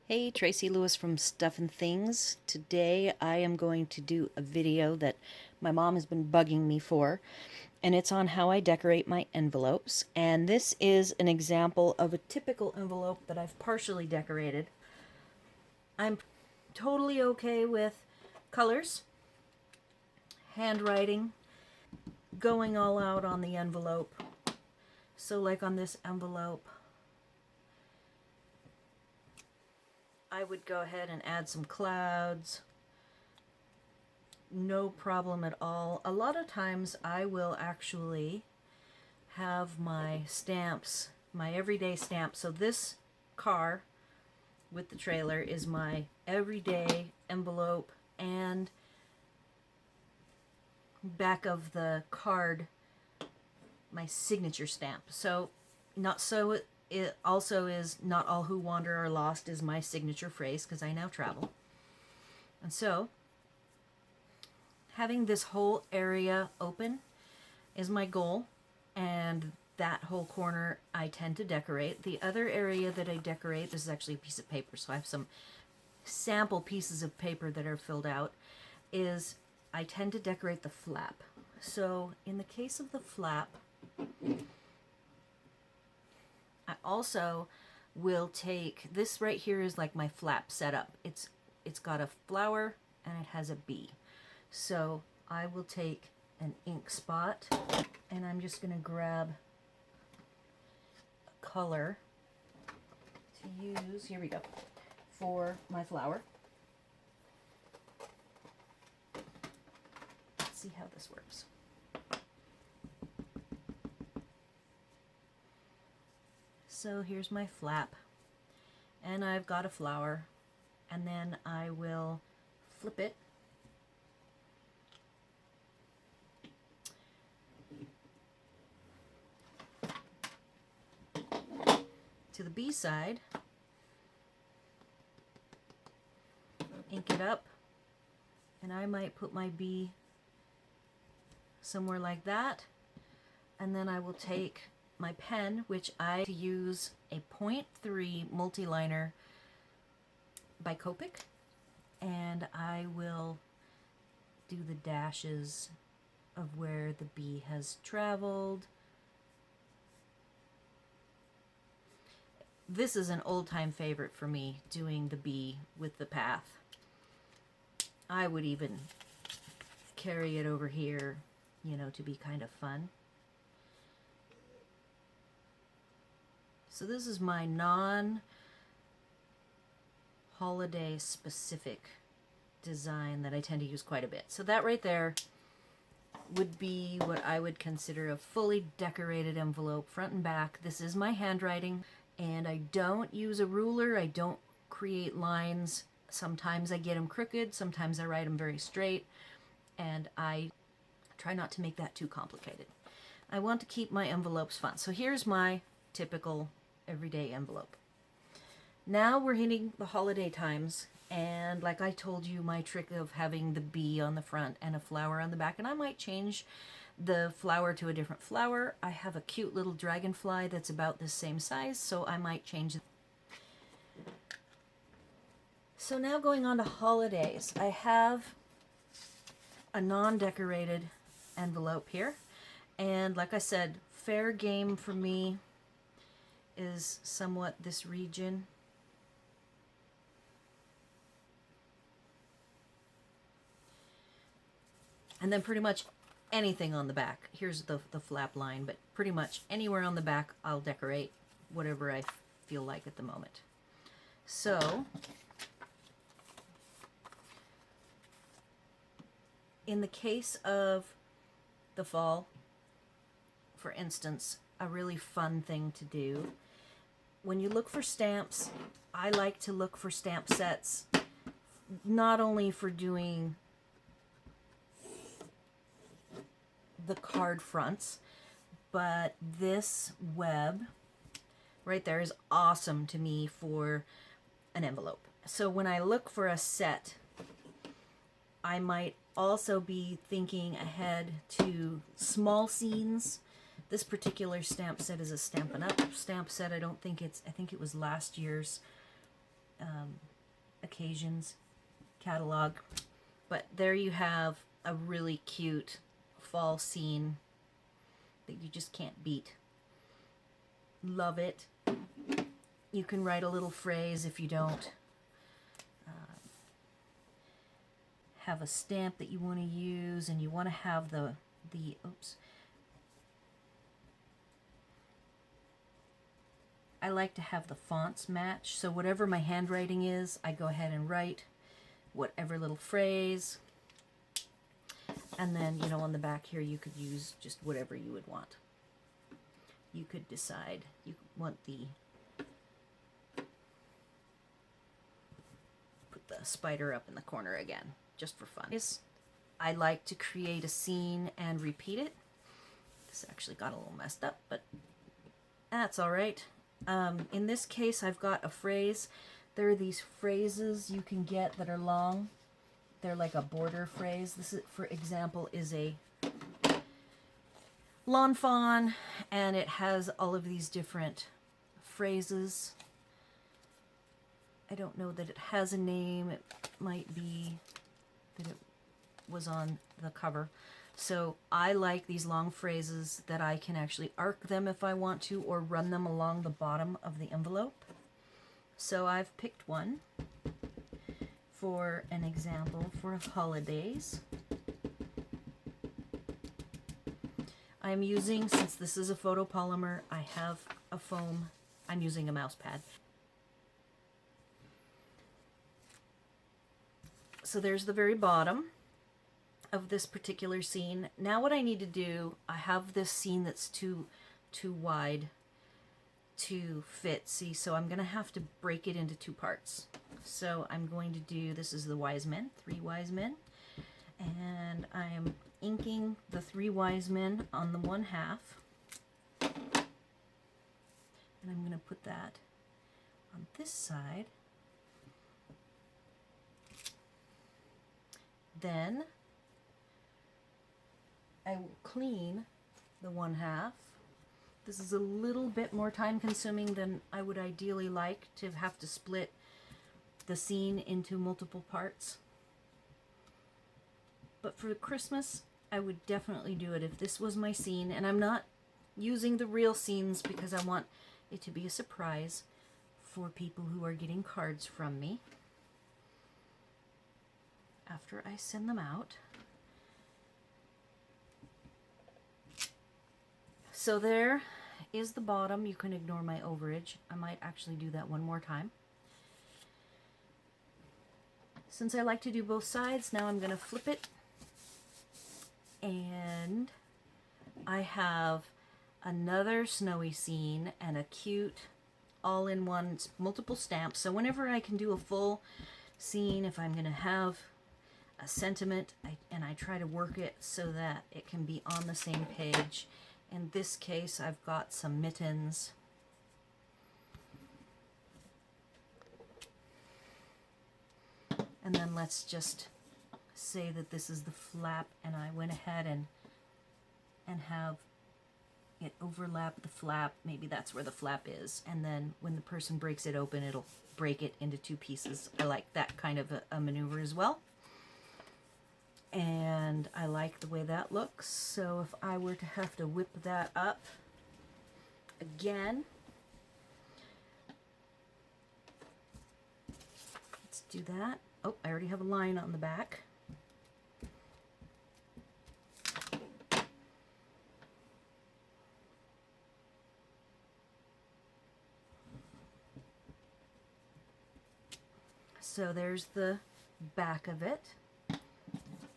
Hey, Tracy Lewis from Stuff and Things. Today I am going to do a video that my mom has been bugging me for, and it's on how I decorate my envelopes. And this is an example of a typical envelope that I've partially decorated. I'm totally okay with colors, handwriting, going all out on the envelope. So like on this envelope, I would go ahead and add some clouds. No problem at all. A lot of times I will actually have my stamps, my everyday stamps. So this car with the trailer is my everyday envelope, and back of the card, my signature stamp. So not so it also is "Not all who wander are lost" is my signature phrase because I now travel. And so having this whole area open is my goal, and that whole corner I tend to decorate. The other area that I decorate, this is actually a piece of paper, so I have some sample pieces of paper that are filled out, is I tend to decorate the flap. So in the case of the flap, I also will take this right here is like my flap setup. It's got a flower and it has a bee. So I will take an ink spot and I'm just going to grab a color to use, here we go, for my flower. Let's see how this works. So here's my flap, and I've got a flower, and then I will flip it to the B side, ink it up, and I might put my B somewhere like that, and then I will take my pen, which I use a 0.3 multi-liner by Copic, and I will do the dashes of where the bee has traveled. This is an old-time favorite for me, doing the bee with the path. I would even carry it over here, you know, to be kind of fun. So this is my non-holiday specific design that I tend to use quite a bit. So that right there would be what I would consider a fully decorated envelope, front and back. This is my handwriting, and I don't use a ruler. I don't create lines. Sometimes I get them crooked, sometimes I write them very straight, and I try not to make that too complicated. I want to keep my envelopes fun. So here's my typical everyday envelope. Now we're hitting the holiday times, and like I told you, my trick of having the bee on the front and a flower on the back, and I might change the flower to a different flower. I have a cute little dragonfly that's about the same size, so I might change it. So now going on to holidays, I have a non-decorated envelope here, and like I said, fair game for me is somewhat this region. And then pretty much anything on the back. Here's the flap line, but pretty much anywhere on the back I'll decorate whatever I feel like at the moment. So in the case of the fall, for instance, a really fun thing to do, when you look for stamps, I like to look for stamp sets, not only for doing the card fronts, but this web right there is awesome to me for an envelope. So when I look for a set, I might also be thinking ahead to small scenes. This particular stamp set is a Stampin' Up! Stamp set. I think it was last year's. occasions catalog. But there you have a really cute fall scene that you just can't beat. Love it. You can write a little phrase if you don't have a stamp that you want to use, and you want to have the oops. I like to have the fonts match, so whatever my handwriting is, I go ahead and write whatever little phrase. And then, you know, on the back here, you could use just whatever you would want. You could decide you want put the spider up in the corner again, just for fun. I like to create a scene and repeat it. This actually got a little messed up, but that's all right. In this case, I've got a phrase. There are these phrases you can get that are long. They're like a border phrase. This, is, for example, is a lawn fawn, and it has all of these different phrases. I don't know that it has a name. It might be that it was on the cover. So I like these long phrases that I can actually arc them if I want to, or run them along the bottom of the envelope. So I've picked one for an example for holidays. I'm using, since this is a photopolymer, I have a foam. I'm using a mouse pad. So there's the very bottom of this particular scene. Now what I need to do, I have this scene that's too wide to fit. See, so I'm going to have to break it into two parts. So I'm going to do, this is the wise men, 3 wise men, and I am inking the 3 wise men on the 1/2, and I'm going to put that on this side. Then I will clean the 1/2. This is a little bit more time consuming than I would ideally like, to have to split the scene into multiple parts. But for Christmas, I would definitely do it if this was my scene, and I'm not using the real scenes because I want it to be a surprise for people who are getting cards from me after I send them out. So there is the bottom. You can ignore my overage. I might actually do that one more time. Since I like to do both sides, now I'm going to flip it. And I have another snowy scene and a cute all-in-one multiple stamps. So whenever I can do a full scene, if I'm going to have a sentiment, I try to work it so that it can be on the same page. In this case, I've got some mittens. And then let's just say that this is the flap, and I went ahead and have it overlap the flap. Maybe that's where the flap is. And then when the person breaks it open, it'll break it into 2 pieces. I like that kind of a maneuver as well. And I like the way that looks. So if I were to have to whip that up again, let's do that. Oh, I already have a line on the back. So there's the back of it.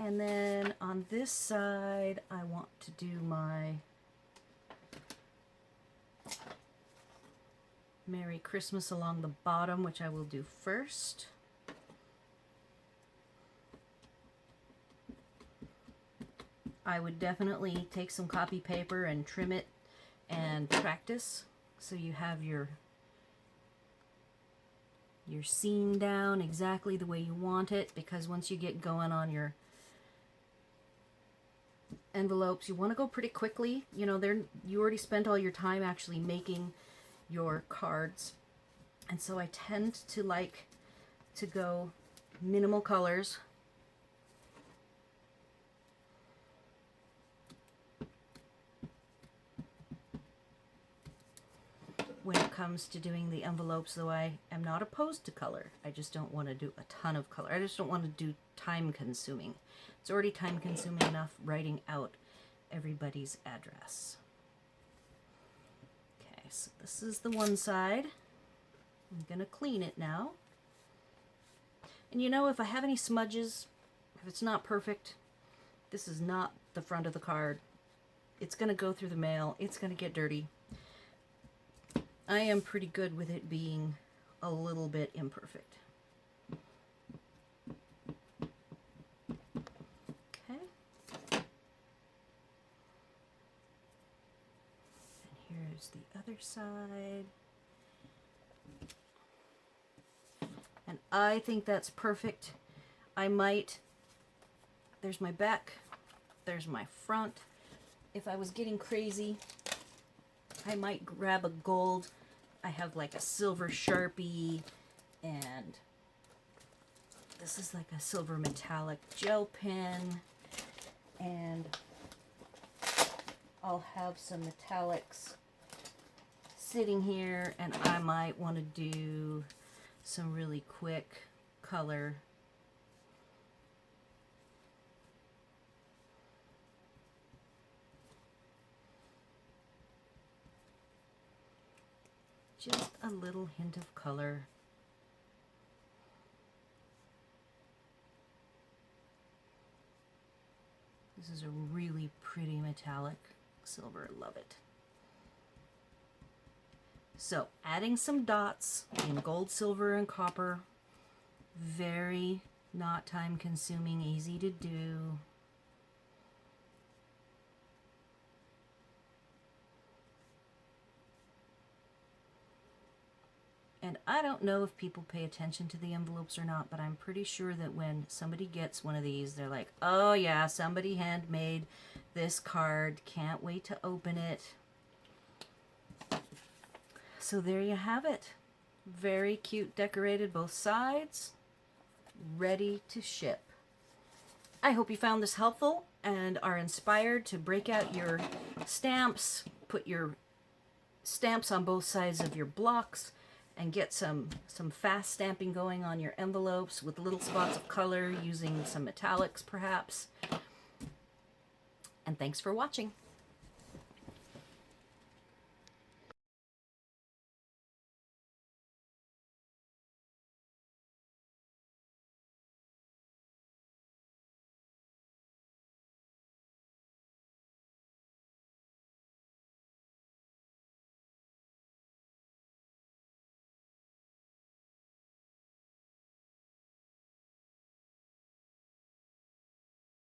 And then on this side, I want to do my Merry Christmas along the bottom, which I will do first. I would definitely take some copy paper and trim it and practice so you have your scene down exactly the way you want it, because once you get going on your envelopes, you want to go pretty quickly. You know, you already spent all your time actually making your cards, and so I tend to like to go minimal colors. When it comes to doing the envelopes, though, I am not opposed to color. I just don't want to do a ton of color. I just don't want to do time consuming. It's already time consuming enough writing out everybody's address. Okay, so this is the one side. I'm going to clean it now. And you know, if I have any smudges, if it's not perfect, this is not the front of the card. It's going to go through the mail. It's going to get dirty. I am pretty good with it being a little bit imperfect. Okay. And here's the other side. And I think that's perfect. I might, there's my back, there's my front. If I was getting crazy, I might grab a gold. I have like a silver Sharpie, and this is like a silver metallic gel pen, and I'll have some metallics sitting here, and I might want to do some really quick color. Just a little hint of color. This is a really pretty metallic silver. Love it. So, adding some dots in gold, silver, and copper. Very not time consuming, easy to do. And I don't know if people pay attention to the envelopes or not, but I'm pretty sure that when somebody gets one of these, they're like, oh yeah, somebody handmade this card. Can't wait to open it. So there you have it. Very cute, decorated both sides. Ready to ship. I hope you found this helpful and are inspired to break out your stamps, put your stamps on both sides of your blocks, and get some fast stamping going on your envelopes with little spots of color using some metallics perhaps. And thanks for watching.